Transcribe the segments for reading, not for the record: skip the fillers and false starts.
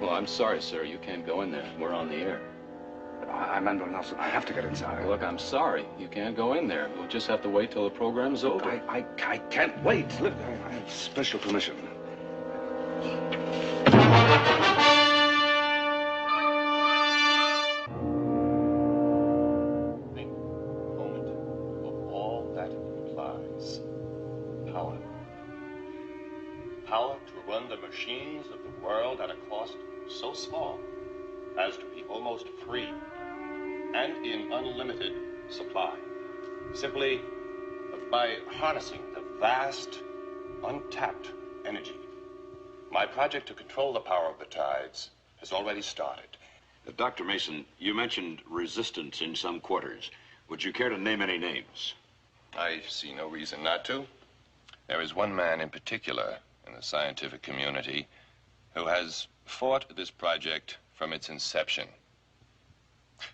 Well, I'm sorry, sir. You can't go in there. We're on the air. I'm Admiral Nelson. I have to get inside. Look, I'm sorry. You can't go in there. We'll just have to wait till the program's over. I can't wait. Look, I have special permission. Think a moment of all that implies. Power. Power to run the machines of the world at a cost so small as to be almost free and in unlimited supply. Simply by harnessing the vast, untapped energy. My project to control the power of the tides has already started. Dr. Mason, you mentioned resistance in some quarters. Would you care to name any names? I see no reason not to. There is one man in particular in the scientific community who has fought this project from its inception.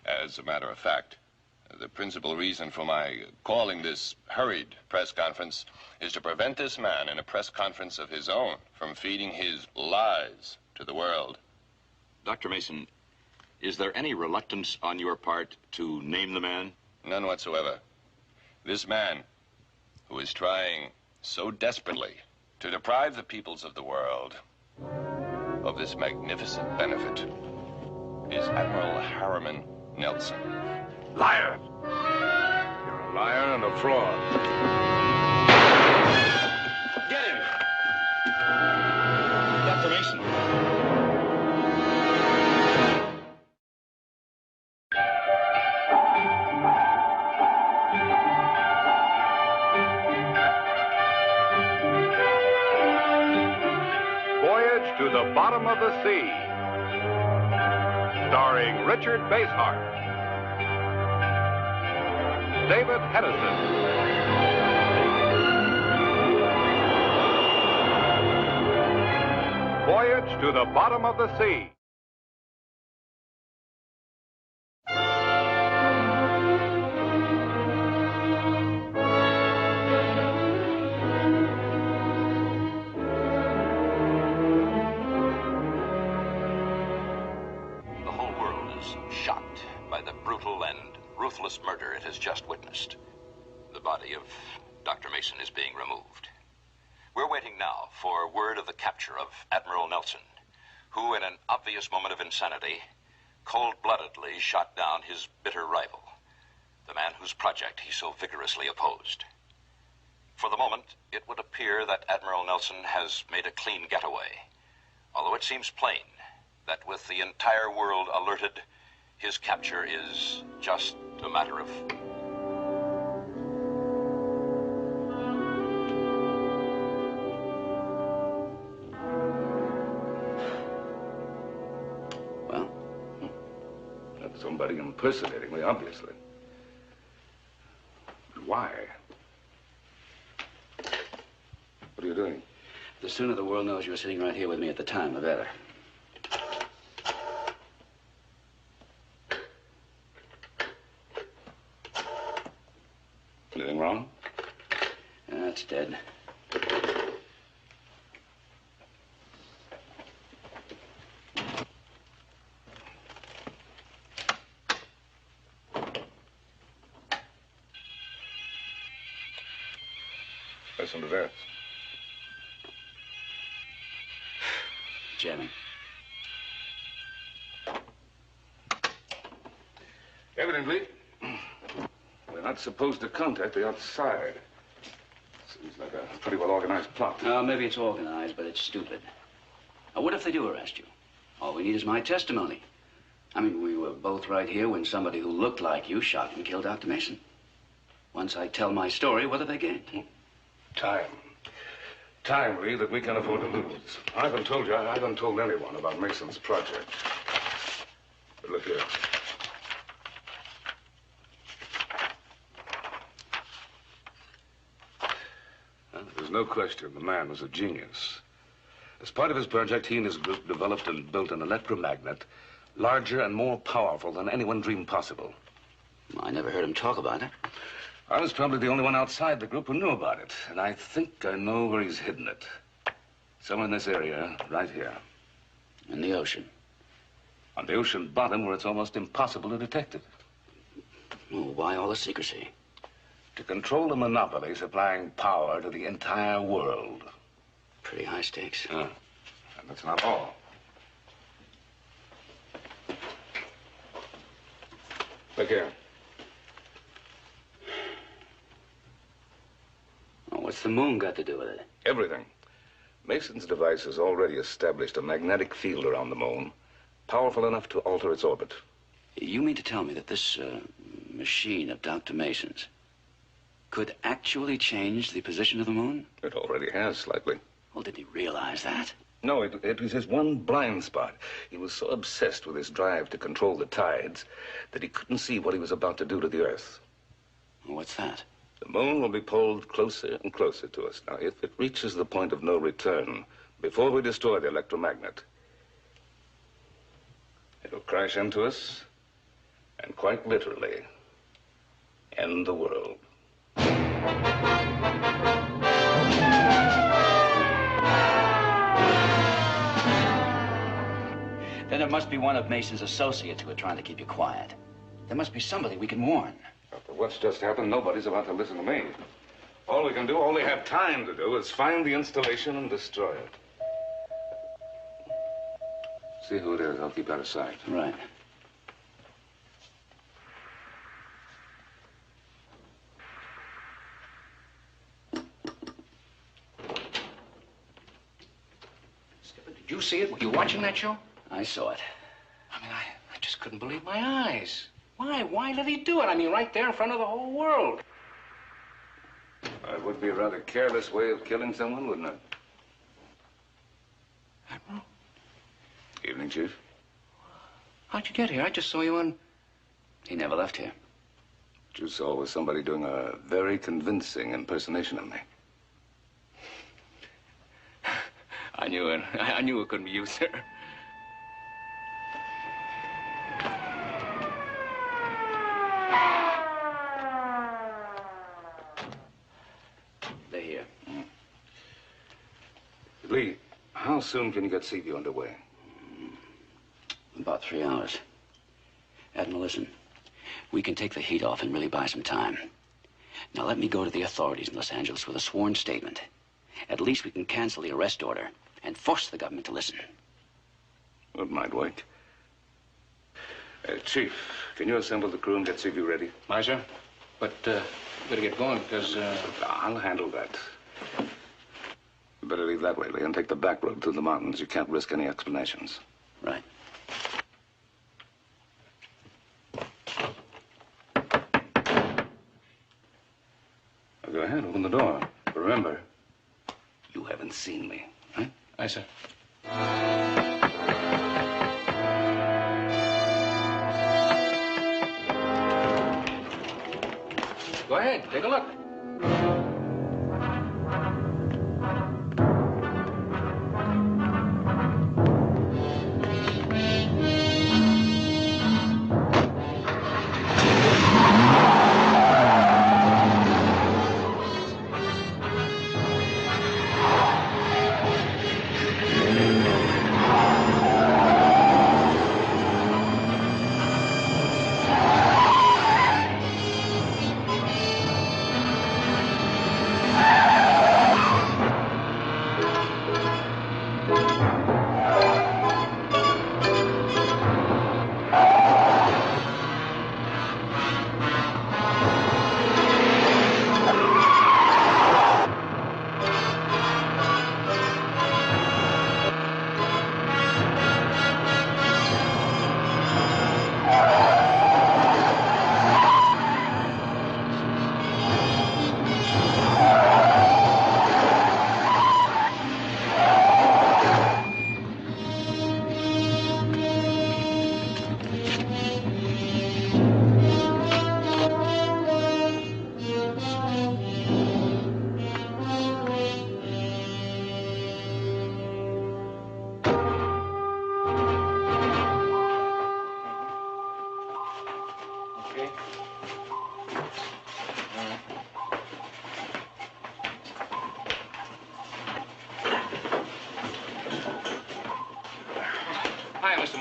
As a matter of fact, the principal reason for my calling this hurried press conference is to prevent this man in a press conference of his own from feeding his lies to the world. Dr. Mason, is there any reluctance on your part to name the man? None whatsoever. This man, who is trying so desperately to deprive the peoples of the world of this magnificent benefit, is Admiral Harriman Nelson. Liar! You're a liar and a fraud. Get him! Dr. Mason. Voyage to the Bottom of the Sea, starring Richard Basehart, David Hedison, Voyage to the Bottom of the Sea. The whole world is shocked by the brutal and ruthless murder it has just witnessed. The body of Dr. Mason is being removed. We're waiting now for word of the capture of Admiral Nelson, who, in an obvious moment of insanity, cold-bloodedly shot down his bitter rival, the man whose project he so vigorously opposed. For the moment, it would appear that Admiral Nelson has made a clean getaway, although it seems plain that with the entire world alerted, his capture is just a matter of... Well, that's somebody impersonating me, obviously. But why? What are you doing? The sooner the world knows you're sitting right here with me at the time, the better. Anything wrong? That's dead. Listen to this. Jamming. Evidently, we're not supposed to contact the outside. Seems like a pretty well organized plot. Maybe it's organized, but it's stupid. What if they do arrest you? All we need is my testimony. I mean, we were both right here when somebody who looked like you shot and killed Dr. Mason. Once I tell my story, what do they gain? Time. Time, Lee, that we can't afford to lose. I haven't told you, I haven't told anyone about Mason's project. But look here. There's no question the man was a genius. As part of his project, he and his group developed and built an electromagnet larger and more powerful than anyone dreamed possible. I never heard him talk about it. I was probably the only one outside the group who knew about it, and I think I know where he's hidden it. Somewhere in this area, right here. In the ocean. On the ocean bottom where it's almost impossible to detect it. Well, why all the secrecy? To control the monopoly supplying power to the entire world. Pretty high stakes. And that's not all. Look here. Well, what's the moon got to do with it? Everything. Mason's device has already established a magnetic field around the moon, powerful enough to alter its orbit. You mean to tell me that this machine of Dr. Mason's could actually change the position of the moon? It already has, slightly. Well, did he realize that? No, it was his one blind spot. He was so obsessed with his drive to control the tides that he couldn't see what he was about to do to the Earth. Well, what's that? The moon will be pulled closer and closer to us. Now, if it reaches the point of no return, before we destroy the electromagnet, it'll crash into us and quite literally end the world. Then it must be one of Mason's associates who are trying to keep you quiet. There must be somebody we can warn. After what's just happened, nobody's about to listen to me. All we can do, all we have time to do, is find the installation and destroy it. See who it is. I'll keep out of sight. Right. Skipper, did you see it? Were you watching that show? I saw it. I mean, I just couldn't believe my eyes. Why? Why did he do it? I mean, right there in front of the whole world. It would be a rather careless way of killing someone, wouldn't it? Admiral, Evening, Chief. how'd you get here? I just saw you on... He never left here. What you saw was somebody doing a very convincing impersonation of me. I knew it. I knew it couldn't be you, sir. They're here. Lee, how soon can you get Seaview underway? About 3 hours. Admiral, listen. We can take the heat off and really buy some time. Now let me go to the authorities in Los Angeles with a sworn statement. At least we can cancel the arrest order and force the government to listen. It might wait. Chief, can you assemble the crew and get Seaview ready? Aye, sir. But, better get going because, I'll handle that. You better leave that way, Lee, and take the back road through the mountains. You can't risk any explanations. Right. Now, go ahead, open the door. But remember, you haven't seen me, right? aye, sir. Go ahead, take a look.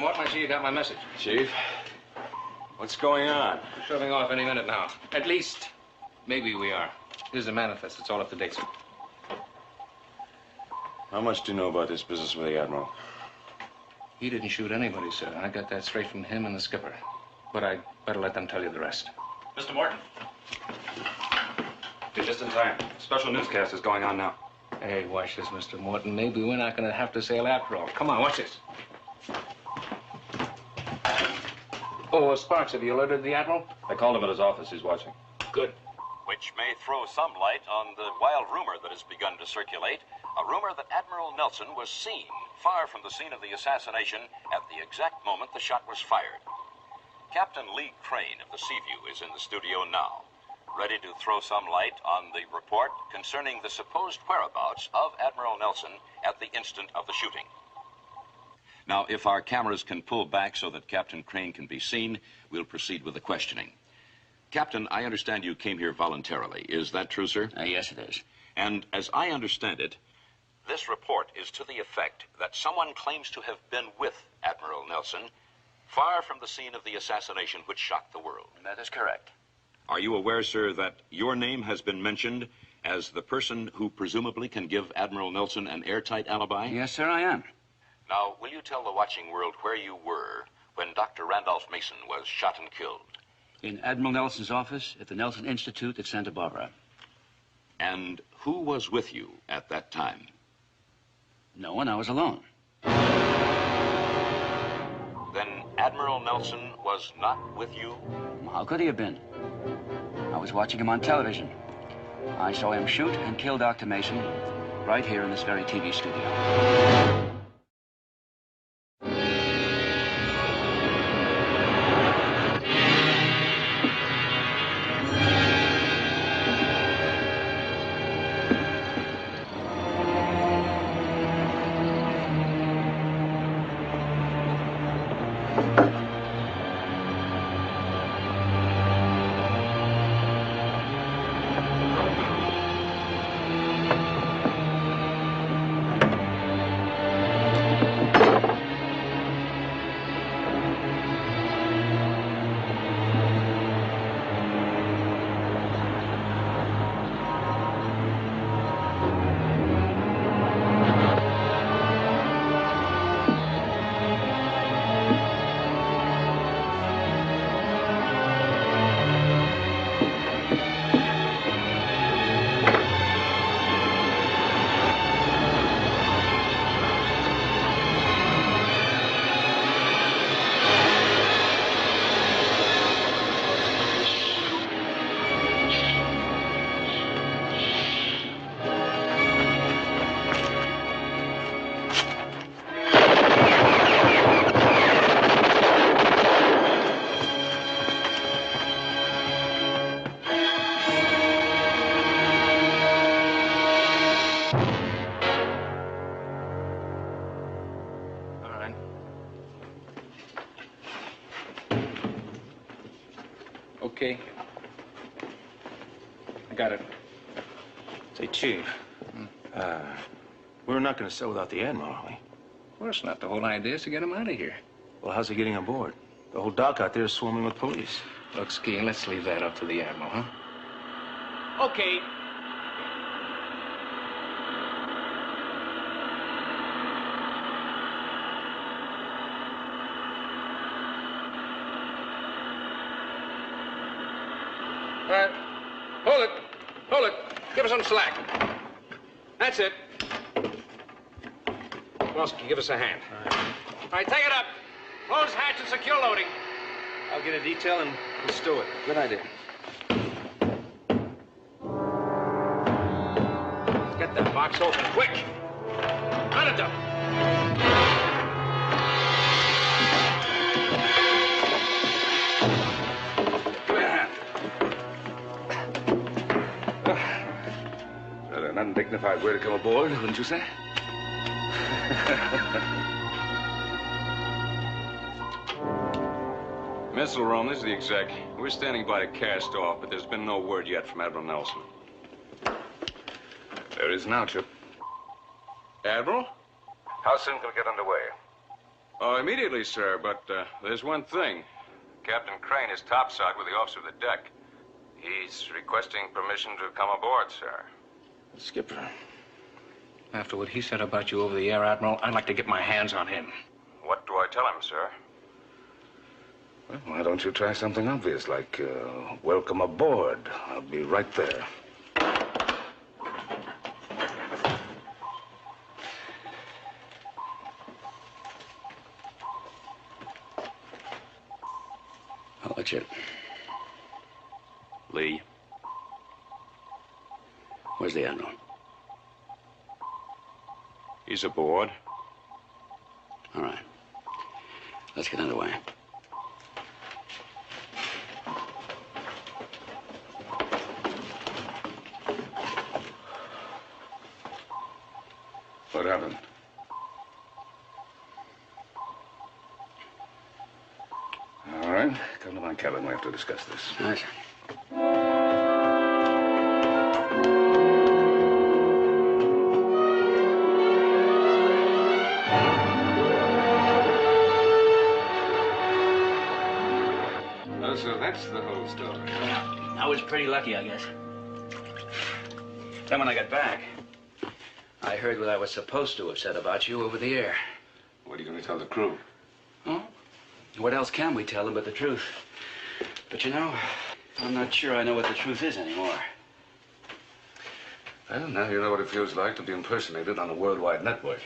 Morton, I see you got my message. Chief, what's going on? We're shoving off any minute now. At least, maybe we are. Here's the manifest. It's all up to date, sir. How much do you know about this business with the Admiral? He didn't shoot anybody, sir. I got that straight from him and the skipper. But I'd better let them tell you the rest. Mr. Morton. You're just in time. Special newscast is going on now. Hey, watch this, Mr. Morton. Maybe we're not going to have to sail after all. Come on, watch this. Oh, Sparks, have you alerted the Admiral? I called him at his office. He's watching. Good. Which may throw some light on the wild rumor that has begun to circulate. A rumor that Admiral Nelson was seen far from the scene of the assassination at the exact moment the shot was fired. Captain Lee Crane of the Seaview is in the studio now, ready to throw some light on the report concerning the supposed whereabouts of Admiral Nelson at the instant of the shooting. Now, if our cameras can pull back so that Captain Crane can be seen, we'll proceed with the questioning. Captain, I understand you came here voluntarily. Is that true, sir? Yes, it is. And as I understand it, this report is to the effect that someone claims to have been with Admiral Nelson far from the scene of the assassination which shocked the world. That is correct. Are you aware, sir, that your name has been mentioned as the person who presumably can give Admiral Nelson an airtight alibi? Yes, sir, I am. Now, will you tell the watching world where you were when Dr. Randolph Mason was shot and killed? In Admiral Nelson's office at the Nelson Institute at Santa Barbara. And who was with you at that time? No one. I was alone. Then Admiral Nelson was not with you? How could he have been? I was watching him on television. I saw him shoot and kill Dr. Mason right here in this very TV studio. Okay. I got it. Say, Chief, we're not going to sail without the Admiral, are we? Of course not. The whole idea is to get him out of here. Well, how's he getting on board? The whole dock out there is swarming with police. Look, Skiing, let's leave that up to the Admiral, huh? Okay. All right. Hold it. Hold it. Give us some slack. That's it. Mosky, give us a hand. All right, take it up. Close hatch and secure loading. I'll get a detail and we'll stow it. Good idea. Get that box open, quick. On it up. Give me a hand. Is that an undignified way to come aboard, wouldn't you say? Missile Room, this is the exec. We're standing by to cast off, but there's been no word yet from Admiral Nelson. There is now, Chip. Admiral? How soon can we get underway? Oh, immediately, sir, but there's one thing. Captain Crane is topside with the officer of the deck. He's requesting permission to come aboard, sir. Skipper, after what he said about you over the air, Admiral, I'd like to get my hands on him. What do I tell him, sir? Well, why don't you try something obvious, like welcome aboard? I'll be right there. I'll let you. Lee. Where's the Admiral? He's aboard. All right. Let's get underway. What happened? All right, come to my cabin. We have to discuss this. Nice. Oh, so that's the whole story. I was pretty lucky, I guess. Then when I got back, I heard what I was supposed to have said about you over the air. What are you going to tell the crew? Oh? What else can we tell them but the truth? But you know, I'm not sure I know what the truth is anymore. Well, now you know what it feels like to be impersonated on a worldwide network.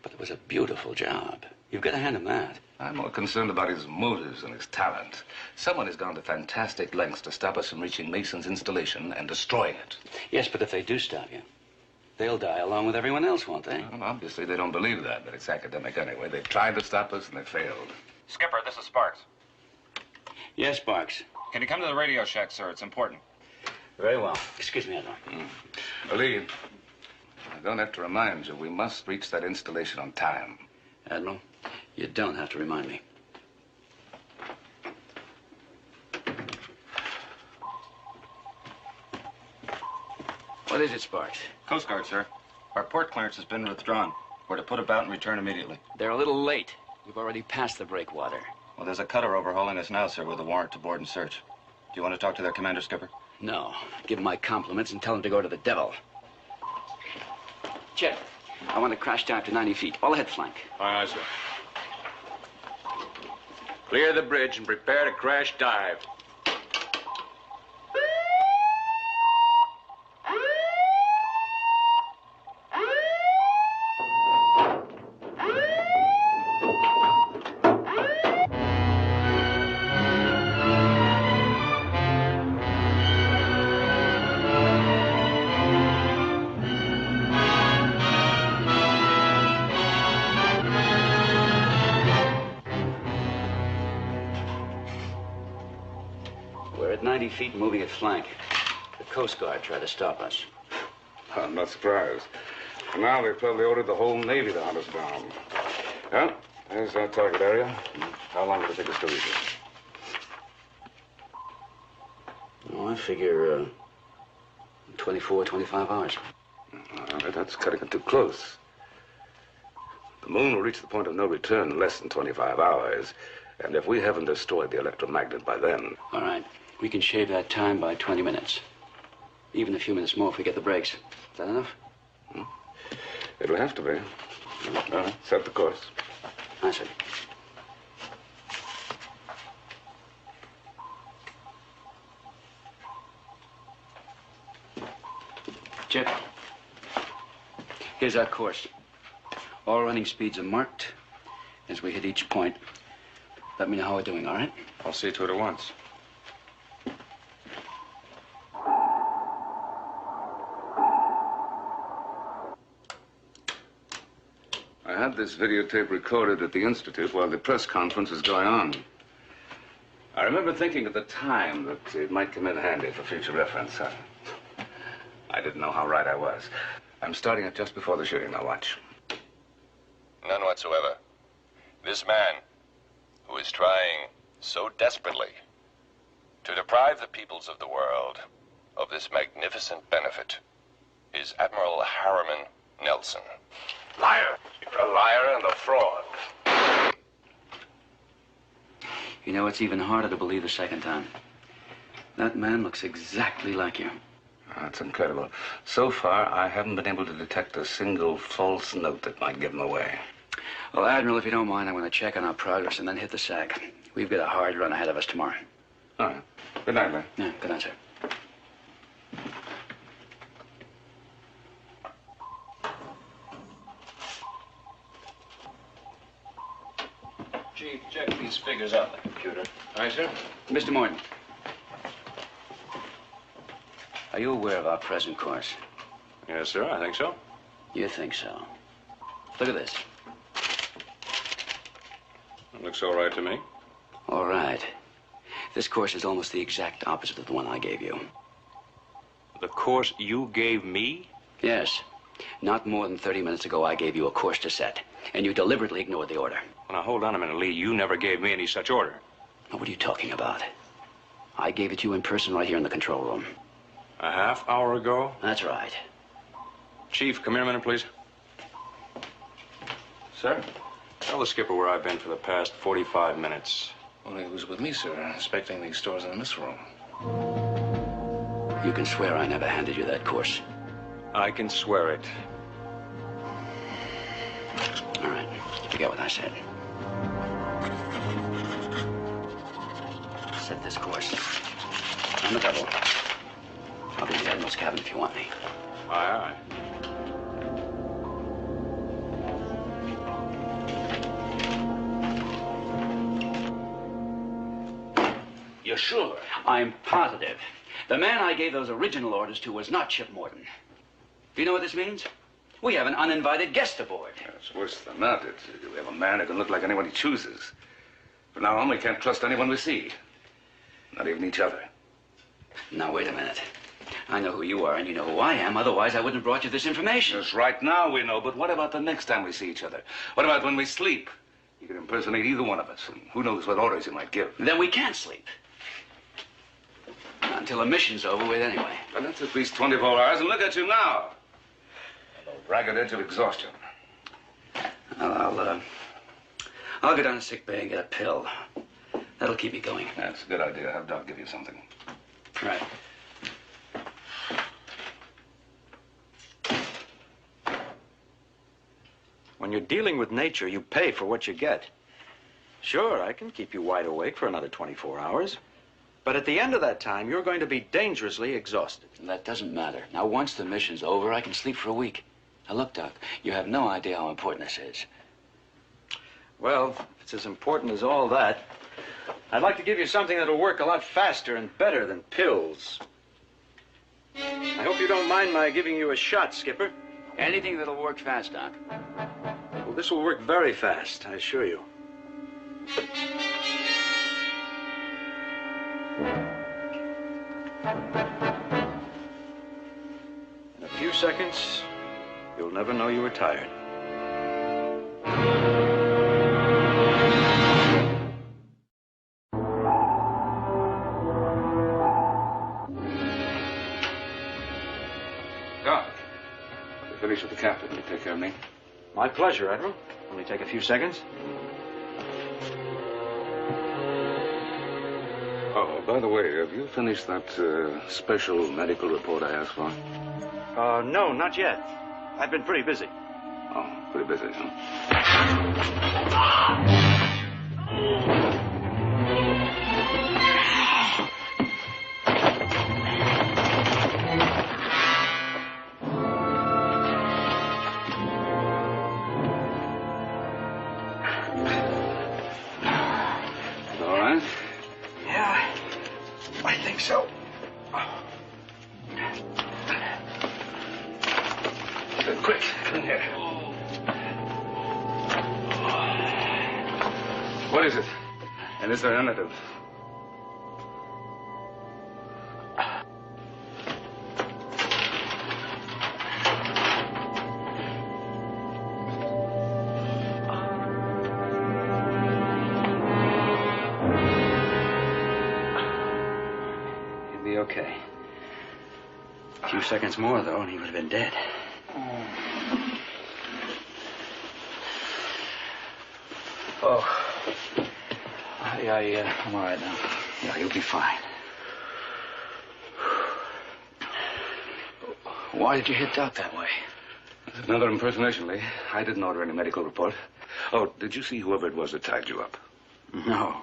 But it was a beautiful job. You've got to hand him that. I'm more concerned about his motives and his talent. Someone has gone to fantastic lengths to stop us from reaching Mason's installation and destroying it. Yes, but if they do stop you, they'll die along with everyone else, won't they? Well, obviously, they don't believe that, but it's academic anyway. They've tried to stop us and they failed. Skipper, this is Sparks. Yes, Sparks. Can you come to the radio shack, sir? It's important. Very well. Excuse me, Admiral. Ali, I don't have to remind you, we must reach that installation on time. Admiral, you don't have to remind me. What is it, Sparks? Coast Guard, sir. Our port clearance has been withdrawn. We're to put about and return immediately. They're a little late. We've already passed the breakwater. Well, there's a cutter overhauling us now, sir, with a warrant to board and search. Do you want to talk to their commander, Skipper? No. Give him my compliments and tell him to go to the devil. Chet, I want to crash dive to 90 feet. All ahead flank. Aye, aye, sir. Clear the bridge and prepare to crash dive. We're at 90 feet moving at flank. The Coast Guard tried to stop us. I'm not surprised. Now they've probably ordered the whole Navy to hunt us down. Well, there's our target area. How long will it take us to reach it? Oh, I figure 24, 25 hours. All right, that's cutting it too close. The moon will reach the point of no return in less than 25 hours. And if we haven't destroyed the electromagnet by then... All right. We can shave that time by 20 minutes. Even a few minutes more if we get the brakes. Is that enough? It'll have to be. All right, set the course. I see. Jet, here's our course. All running speeds are marked. As we hit each point, let me know how we're doing, all right? I'll see to it at once. I had this videotape recorded at the Institute while the press conference was going on. I remember thinking at the time that it might come in handy for future reference. I didn't know how right I was. I'm starting it just before the shooting. Now watch. None whatsoever. This man, who is trying so desperately to deprive the peoples of the world of this magnificent benefit, is Admiral Harriman Nelson. Liar! You're a liar and a fraud. You know, it's even harder to believe the second time. That man looks exactly like you. That's incredible. So far, I haven't been able to detect a single false note that might give him away. Well, Admiral, if you don't mind, I'm going to check on our progress and then hit the sack. We've got a hard run ahead of us tomorrow. All right. Good night, man. Yeah, good night, sir. Chief, check these figures on the computer. Aye, sir. Mr. Morton. Are you aware of our present course? Yes, sir, I think so. You think so? Look at this. It looks all right to me. All right. This course is almost the exact opposite of the one I gave you. The course you gave me? Yes. Not more than 30 minutes ago, I gave you a course to set, and you deliberately ignored the order. Well, now, hold on a minute, Lee. You never gave me any such order. Now, what are you talking about? I gave it to you in person right here in the control room. A half hour ago? That's right. Chief, come here a minute, please. Sir? Tell the skipper where I've been for the past 45 minutes. Well, he was with me, sir, inspecting these stores in this room. You can swear I never handed you that course. I can swear it. All right. Forget what I said. Set this course. On the double. I'll be in the Admiral's cabin if you want me. Aye, aye. You're sure? I'm positive. The man I gave those original orders to was not Chip Morton. Do you know what this means? We have an uninvited guest aboard. It's worse than that. We have a man who can look like anyone he chooses. From now on, we can't trust anyone we see. Not even each other. Now, wait a minute. I know who you are, and you know who I am. Otherwise, I wouldn't have brought you this information. Yes, right now we know, but what about the next time we see each other? What about when we sleep? You could impersonate either one of us, and who knows what orders you might give. Then we can't sleep. Not until the mission's over with, anyway. Well, that's at least 24 hours, and look at you now. On the ragged edge of exhaustion. I'll go down to sick bay and get a pill. That'll keep me going. That's a good idea. Have Doc give you something. Right. When you're dealing with nature, you pay for what you get. Sure, I can keep you wide awake for another 24 hours. But at the end of that time, you're going to be dangerously exhausted. That doesn't matter. Now, once the mission's over, I can sleep for a week. Now, look, Doc, you have no idea how important this is. Well, if it's as important as all that, I'd like to give you something that'll work a lot faster and better than pills. I hope you don't mind my giving you a shot, Skipper. Anything that'll work fast, Doc. Well, this will work very fast, I assure you. In a few seconds, you'll never know you were tired. Doc, finish with the captain. Will you take care of me? My pleasure, Admiral. Only take a few seconds. Oh, by the way, have you finished that special medical report I asked for? No, not yet. I've been pretty busy. Oh, pretty busy, huh? All right? Yeah, I think so. Quick, come in here. What is it? And is there an antidote? He'll be okay. A few seconds more, though, and he would have been dead. I'm all right now. Yeah, you'll be fine. Why did you hit Doc that way? Another impersonation, Lee. I didn't order any medical report. Oh, did you see whoever it was that tied you up? No.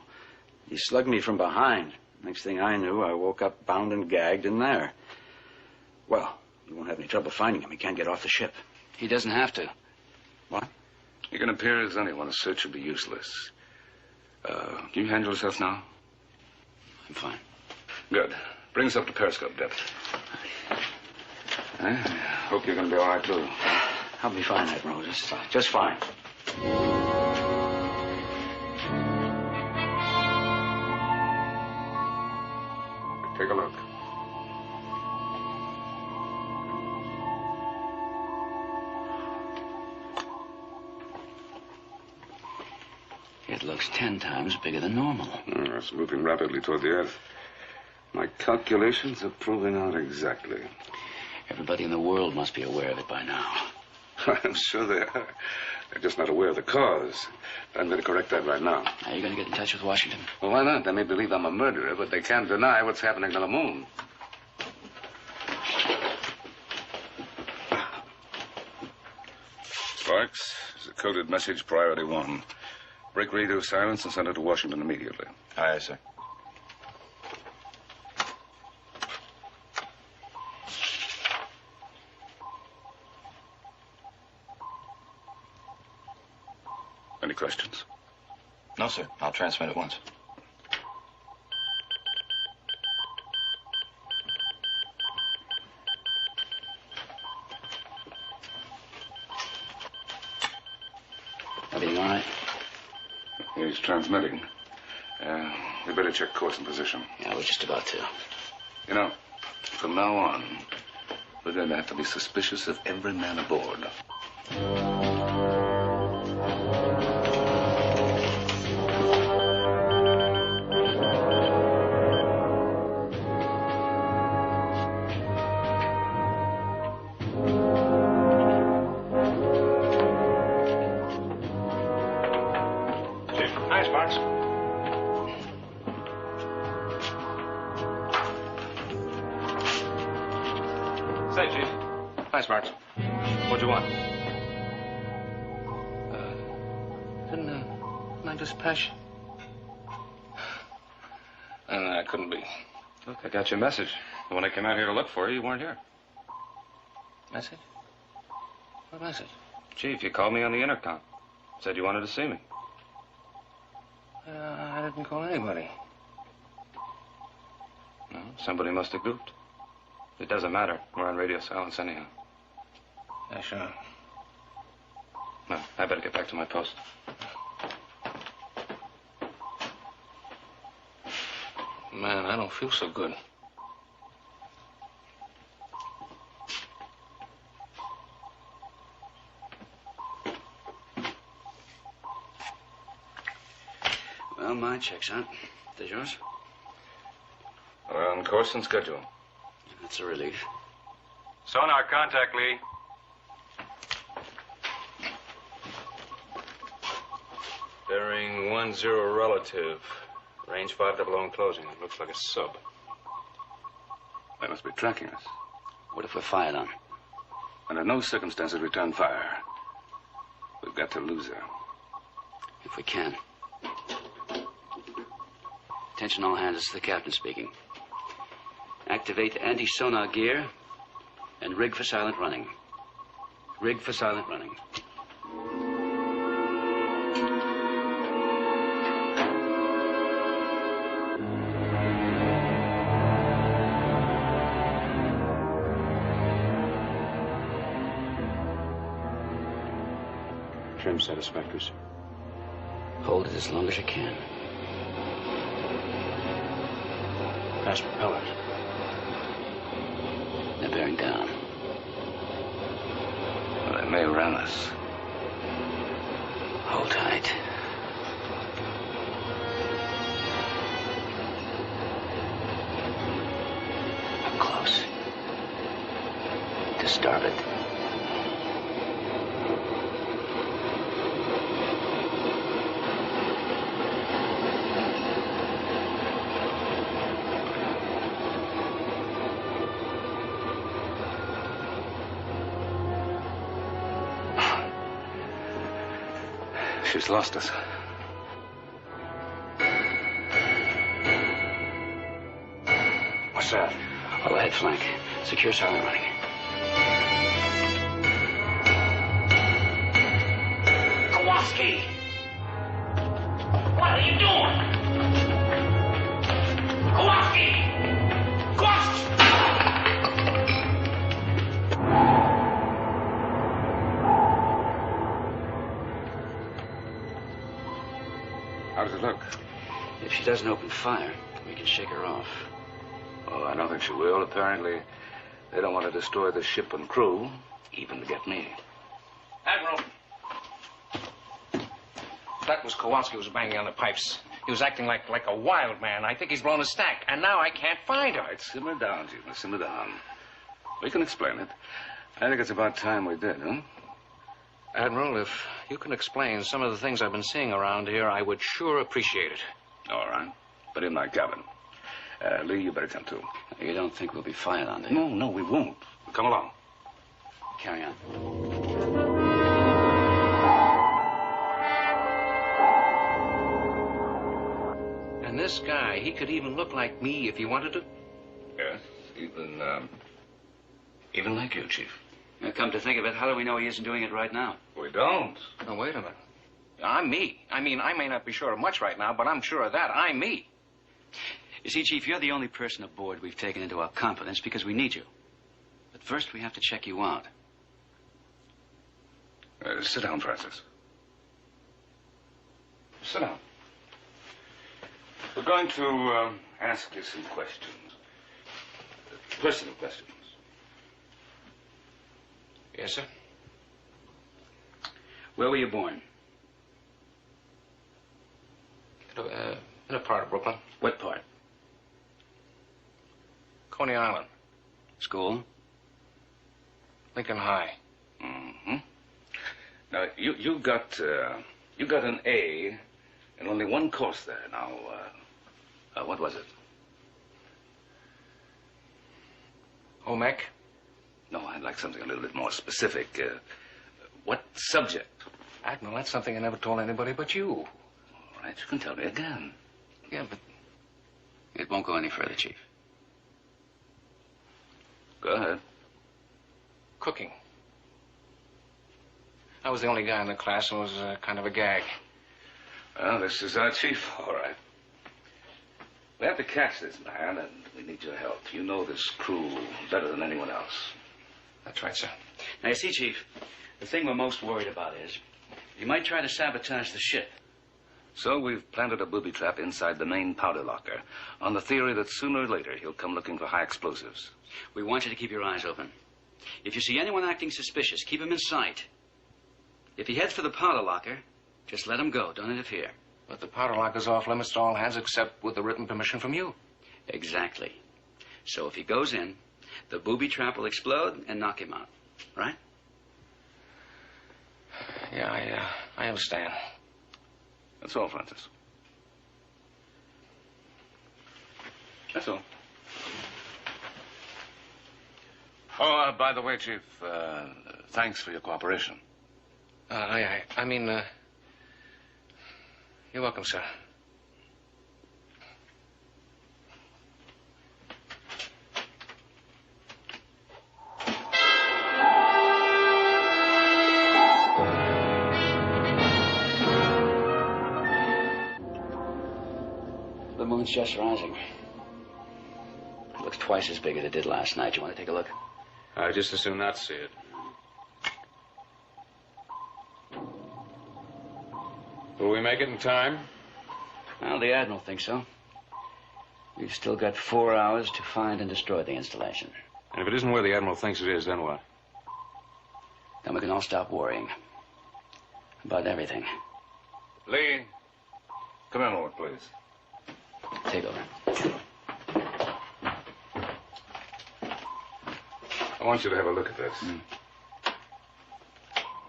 He slugged me from behind. Next thing I knew, I woke up bound and gagged in there. Well, you won't have any trouble finding him. He can't get off the ship. He doesn't have to. What? You can appear as anyone. A search would be useless. Can you handle yourself now? I'm fine. Good. Bring us up to periscope depth. I hope you're going to be all right, too. I'll be fine, Admiral. Just fine. Take a look. It looks 10 times bigger than normal. It's moving rapidly toward the Earth. My calculations are proving out exactly. Everybody in the world must be aware of it by now. I'm sure they are. They're just not aware of the cause. I'm going to correct that right now. Are you going to get in touch with Washington? Well, why not? They may believe I'm a murderer, but they can't deny what's happening to the moon. Sparks, it's a coded message, priority 1. Break radio silence and send it to Washington immediately. Aye, sir. Any questions? No, sir. I'll transmit at once. Everything all right? He's transmitting. We better check course and position. Yeah, we're just about to. You know, from now on, we're going to have to be suspicious of every man aboard. Hi, Sparks. Say, Chief. Hi, Sparks. What'd you want? Didn't I just pass you? That couldn't be. Look, I got your message. When I came out here to look for you, you weren't here. Message? What message? Chief, you called me on the intercom. Said you wanted to see me. I didn't call anybody. No, somebody must have goofed. It doesn't matter. We're on radio silence anyhow. Yeah, sure. No, I better get back to my post. Man, I don't feel so good. Well, mine checks out. Does yours? We're on course and schedule. That's a relief. Sonar contact, Lee. Bearing 10 relative. Range 500 and closing. It looks like a sub. They must be tracking us. What if we're fired on? Under no circumstances return fire. We've got to lose her. If we can. Attention all hands, this is the captain speaking. Activate the anti-sonar gear and rig for silent running. Rig for silent running. Trim satisfactory, sir. Hold it as long as you can. Fast propellers. They're bearing down. Well, they may ram us. Hold tight. I'm close. To starboard. She's lost us. What's that? All ahead flank. Secure silent running. Kowalski! What are you doing? Kowalski! Kowalski! How does it look? If she doesn't open fire, we can shake her off. Oh, I don't think she will. Apparently, they don't want to destroy the ship and crew, even to get me. Admiral. That was Kowalski who was banging on the pipes. He was acting like a wild man. I think he's blown a stack, and now I can't find him. All right, simmer down, Jim. Simmer down. We can explain it. I think it's about time we did, huh? Admiral, if you can explain some of the things I've been seeing around here, I would sure appreciate it. All right. But in my cabin. Lee, you better come too. You don't think we'll be fired on, do you? No, we won't. Come along. Carry on. And this guy, he could even look like me if he wanted to? Yes, even like you, Chief. Now, come to think of it, how do we know he isn't doing it right now? We don't. Oh, wait a minute. I'm me. I mean, I may not be sure of much right now, but I'm sure of that. I'm me. You see, Chief, you're the only person aboard we've taken into our confidence because we need you. But first, we have to check you out. Sit down, Francis. Sit down. We're going to ask you some questions. Personal questions. Yes, sir? Where were you born? In a part of Brooklyn. What part? Coney Island. School? Lincoln High. Mm-hmm. Now, you got an A in only one course there. Now, what was it? Home ec? No, I'd like something a little bit more specific. What subject? Admiral, that's something I never told anybody but you. All right, you can tell me again. Yeah, but... It won't go any further, Chief. Go ahead. Cooking. I was the only guy in the class and was kind of a gag. Well, this is our chief, all right. We have to catch this man, and we need your help. You know this crew better than anyone else. That's right, sir. Now, you see, Chief, the thing we're most worried about is he might try to sabotage the ship. So we've planted a booby trap inside the main powder locker on the theory that sooner or later he'll come looking for high explosives. We want you to keep your eyes open. If you see anyone acting suspicious, keep him in sight. If he heads for the powder locker, just let him go. Don't interfere. But the powder locker's off limits to all hands except with the written permission from you. Exactly. So if he goes in, the booby trap will explode and knock him out. Right? Yeah, I understand. That's all, Francis. That's all. Oh, by the way, Chief, thanks for your cooperation. I mean, you're welcome, sir. The moon's just rising. It looks twice as big as it did last night. You want to take a look? I'd just as soon not see it. Will we make it in time? Well, the Admiral thinks so. We've still got 4 hours to find and destroy the installation. And if it isn't where the Admiral thinks it is, then what? Then we can all stop worrying about everything. Lee, come in a moment, please. Take over. I want you to have a look at this.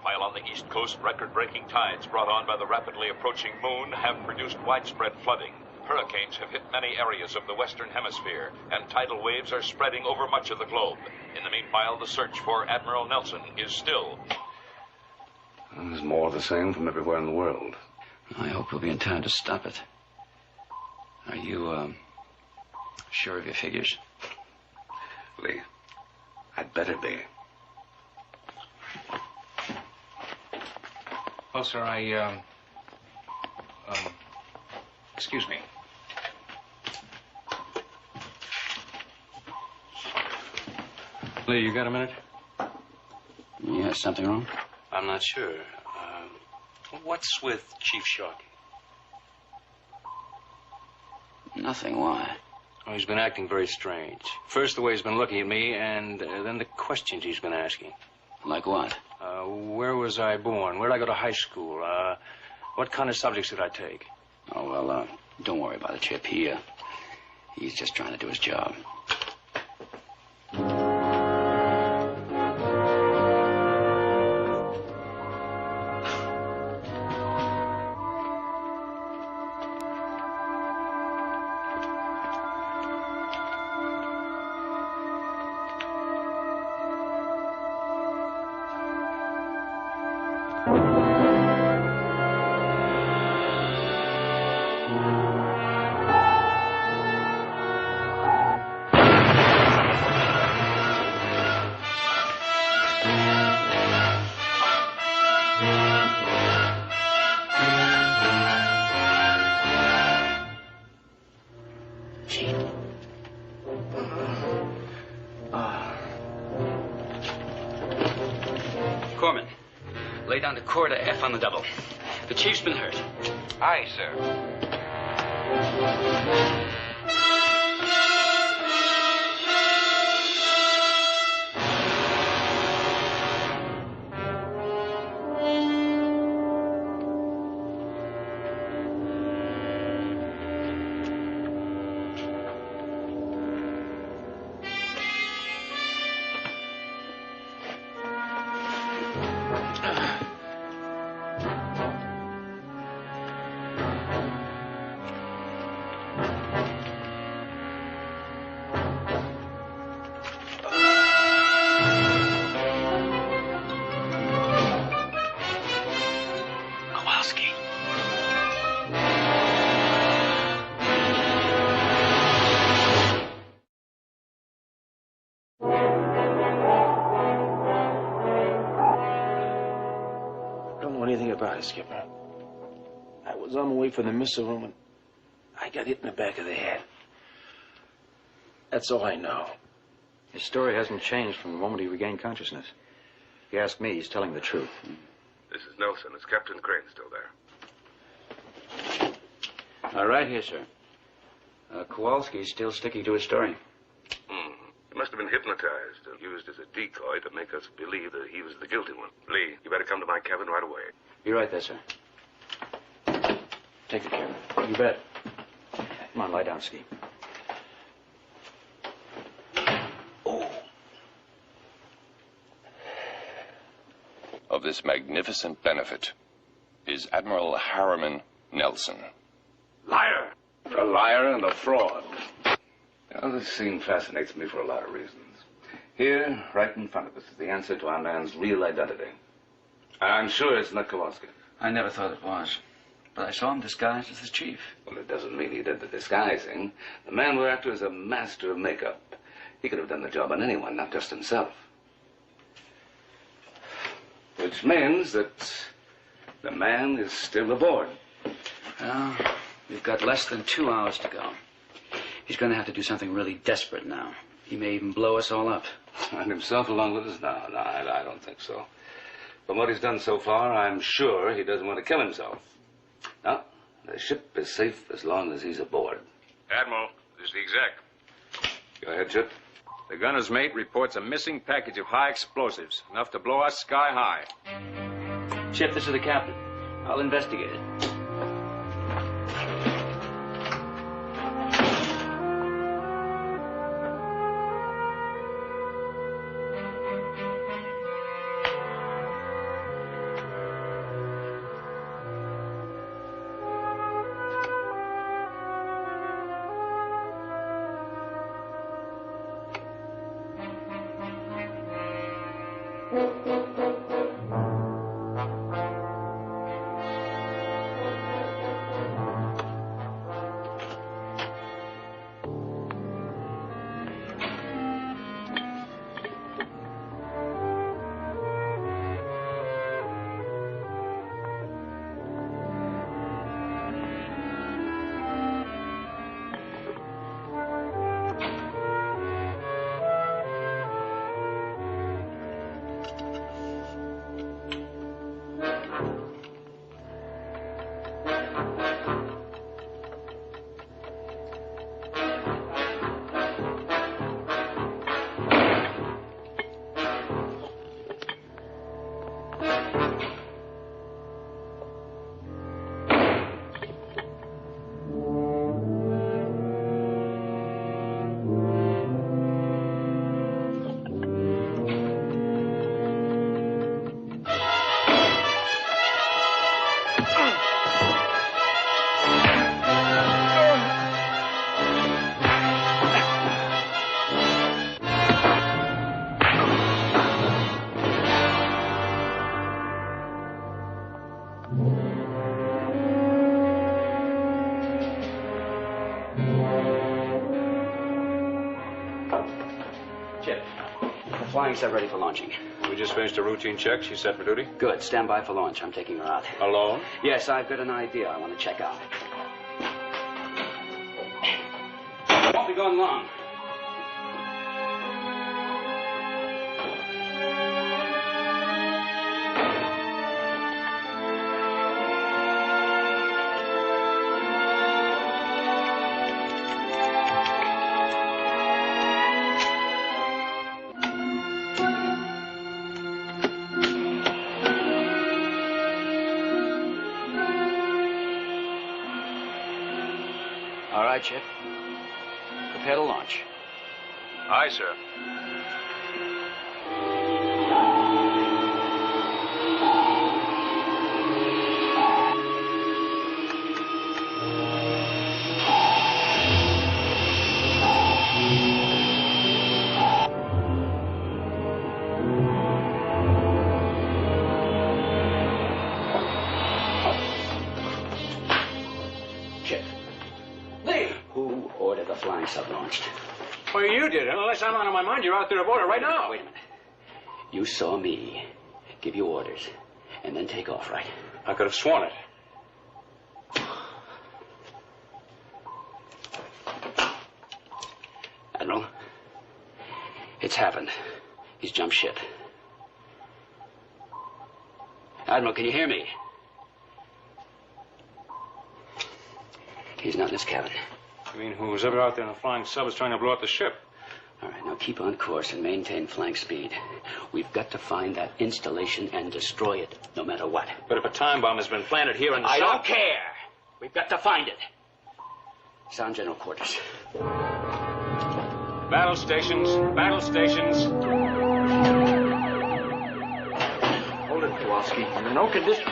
While on the East Coast, record-breaking tides brought on by the rapidly approaching moon have produced widespread flooding. Hurricanes have hit many areas of the Western Hemisphere, and tidal waves are spreading over much of the globe. In the meanwhile, the search for Admiral Nelson is still There's more of the same from everywhere in the world. I hope we'll be in time to stop it. Are you, sure of your figures? Lee, I'd better be. Well, sir, excuse me. Lee, you got a minute? Yeah, something wrong? I'm not sure. What's with Chief Sharkey? Nothing. Why? Oh, he's been acting very strange. First, the way he's been looking at me, and then the questions he's been asking. Like what? Where was I born? Where did I go to high school? What kind of subjects did I take? Oh, well, don't worry about it, Chip. He's just trying to do his job. Corman, lay down to quarter F on the double. The chief's been hurt. Aye, sir. Skipper. I was on the way from the missile room and I got hit in the back of the head. That's all I know. His story hasn't changed from the moment he regained consciousness. If you ask me, he's telling the truth. This is Nelson. Is Captain Crane still there? Right here, sir. Kowalski's still sticking to his story. He must have been hypnotized and used as a decoy to make us believe that he was the guilty one. Lee, you better come to my cabin right away. Be right there, sir. Take the camera. You bet. Come on, lie down, Ski. Of this magnificent benefit is Admiral Harriman Nelson. Liar! A liar and a fraud. Now, this scene fascinates me for a lot of reasons. Here, right in front of us, is the answer to our man's real identity. I'm sure it's not Kowalski. I never thought it was. But I saw him disguised as his chief. Well, it doesn't mean he did the disguising. The man we're after is a master of makeup. He could have done the job on anyone, not just himself. Which means that the man is still aboard. Well, we've got less than 2 hours to go. He's going to have to do something really desperate now. He may even blow us all up. And himself along with us? No, I don't think so. From what he's done so far, I'm sure he doesn't want to kill himself. No, the ship is safe as long as he's aboard. Admiral, this is the exec. Go ahead, Chip. The gunner's mate reports a missing package of high explosives, enough to blow us sky high. Chip, this is the captain. I'll investigate it. flying set ready for launching. We just finished a routine check. She's set for duty. Good. Stand by for launch. I'm taking her out. Alone? Yes, I've got an idea I want to check out. Won't be gone long. All right, Chip. Prepare to launch. Aye, sir. Chip. Lee! Who ordered the flying sub launched? Well, you did. Unless I'm out of my mind, you're out there aboard it right now. Wait a minute. You saw me give you orders and then take off, right? I could have sworn it. Admiral, it's happened. He's jumped ship. Admiral, can you hear me? He's not in his cabin. You mean who's ever out there in a flying sub is trying to blow up the ship? All right, now keep on course and maintain flank speed. We've got to find that installation and destroy it, no matter what. But if a time bomb has been planted here in the I sub... don't care. We've got to find it. Sound general quarters. Battle stations, battle stations. Hold it, Kowalski. Under no condition.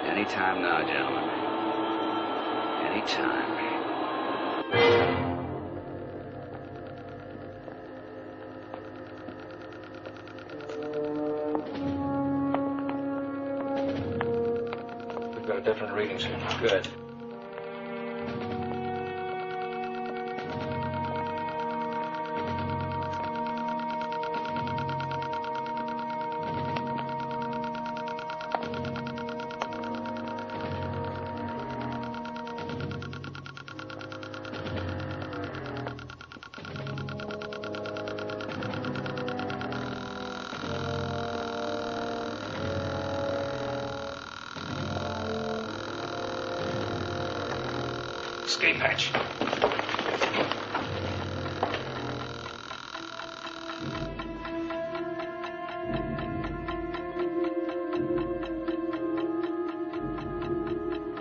Anytime now, gentlemen. Anytime. We've got a definite reading, sir. Good. Escape hatch.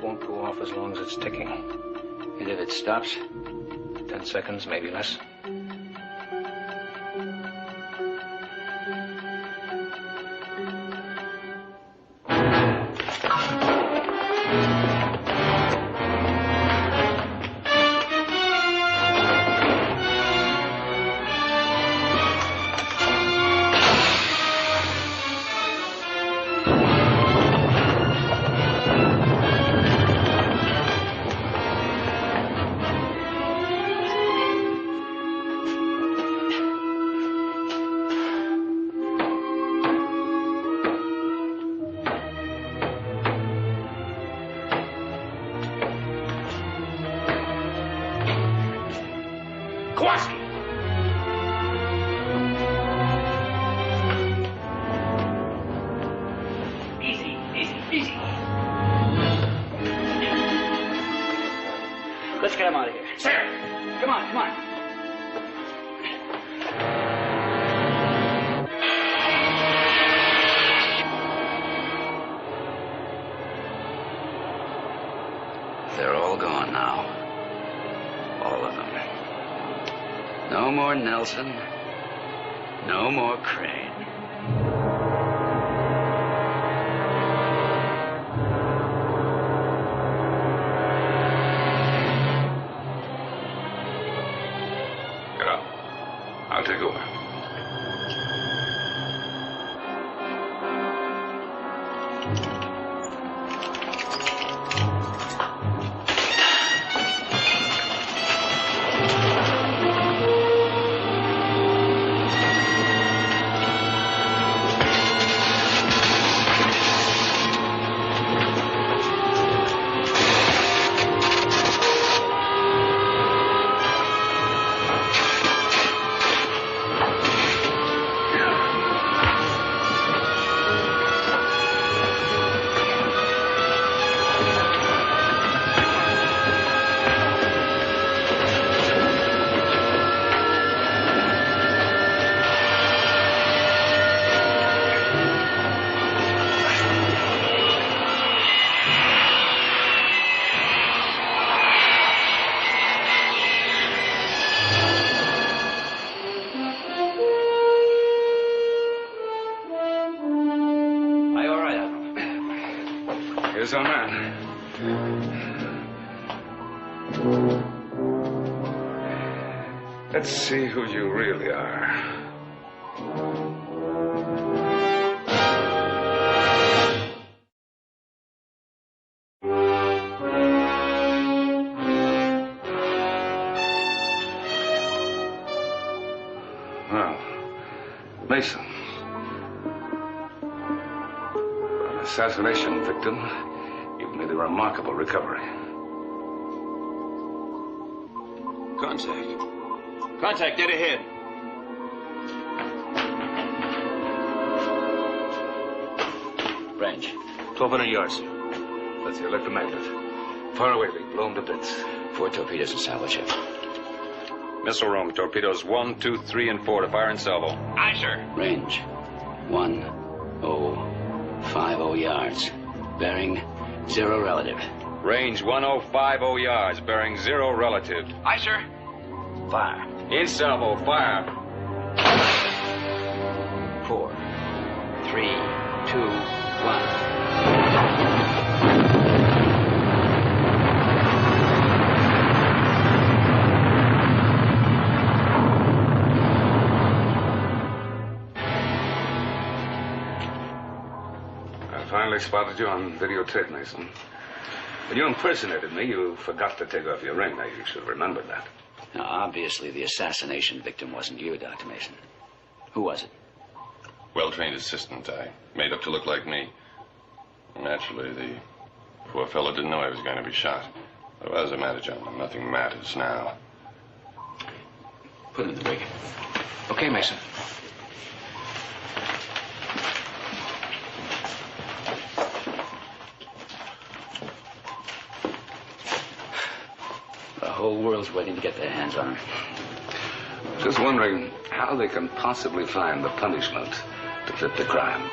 Won't go off as long as it's ticking. And if it stops? 10 seconds, maybe less. Let's get him out of here. Sir! Come on, come on. They're all gone now. All of them. No more Nelson. No more Crane. Here's our man. Let's see who you really are. Well, Mason. An assassination victim. You've made a remarkable recovery. Contact. Contact, dead ahead. Range. 1,200 yards, sir. That's the electromagnet. Far away, Lee. Blow him to bits. 4 torpedoes and salvo ship. Missile room, torpedoes 1, 2, 3, and 4 to fire in salvo. Aye, sir. Range. 1050 yards. Bearing 0 relative. Range 1050 yards, bearing 0 relative. Aye, sir. Fire. In salvo, fire. 4, 3, 2, 1. I finally spotted you on videotape, Mason. When you impersonated me, you forgot to take off your ring. Now, you should have remembered that. Now, obviously, the assassination victim wasn't you, Dr. Mason. Who was it? Well-trained assistant. I made up to look like me. Naturally, the poor fellow didn't know I was going to be shot. But as a matter, gentlemen, nothing matters now. Put him in the rig. Okay, Mason. The whole world's waiting to get their hands on her. Just wondering how they can possibly find the punishment to fit the crime.